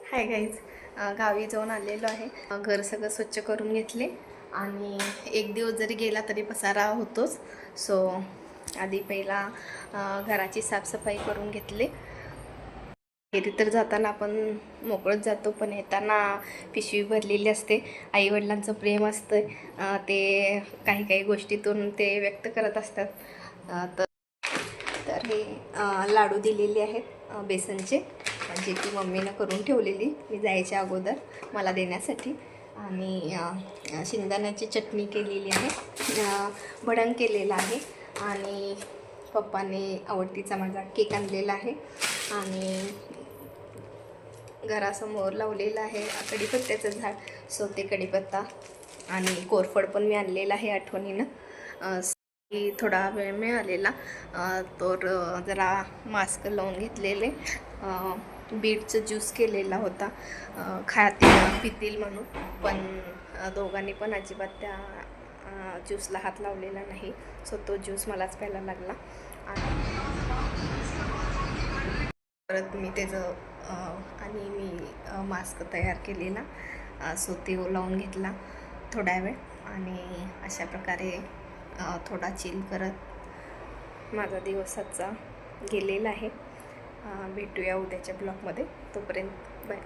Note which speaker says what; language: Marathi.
Speaker 1: हाय गाईज, गावी जाऊन आलेलो आहे. घर सगळं स्वच्छ करून घेतले आणि एक दिवस जरी गेला तरी पसारा होतोच. सो आधी पहिला घराची साफसफाई करून घेतली. घरी तर जाताना आपण मोकळत जातो, पण येताना पिशवी भरलेली असते. आईवडिलांचं प्रेम असतं, ते काही काही गोष्टीतून ते व्यक्त करत असतात. तर हे लाडू दिलेले आहेत बेसनचे, जे की मम्मीनं करून ठेवलेली मी जायच्या अगोदर मला देण्यासाठी. आणि शेंगदाण्याची चटणी केलेली आहे, भडंग केलेलं आहे आणि पप्पाने आवडतीचा माझा केक आणलेला आहे. आणि घरासमोर लावलेलं आहे कढीपत्त्याचं झाड, सो ते कढीपत्ता आणि कोरफड पण मी आणलेलं आहे आठवणीनं. थोडा वेळ मिळालेला तर जरा मास्क लावून घेतलेले. बीटचं ज्यूस केलेला होता, खातील पितील म्हणून, पण दोघांनी पण अजिबात त्या ज्यूसला हात लावलेला नाही. सो तो ज्यूस मलाच प्यायला लागला. आणि परत मी त्याचं आणि मी मास्क तयार केलेला, सो ते लावून घेतला थोडा वेळ. आणि अशा प्रकारे थोडा चिल करत माझा दिवसाचा गेलेला आहे. भेटूया उद्याच्या ब्लॉगमध्ये. तोपर्यंत बाय.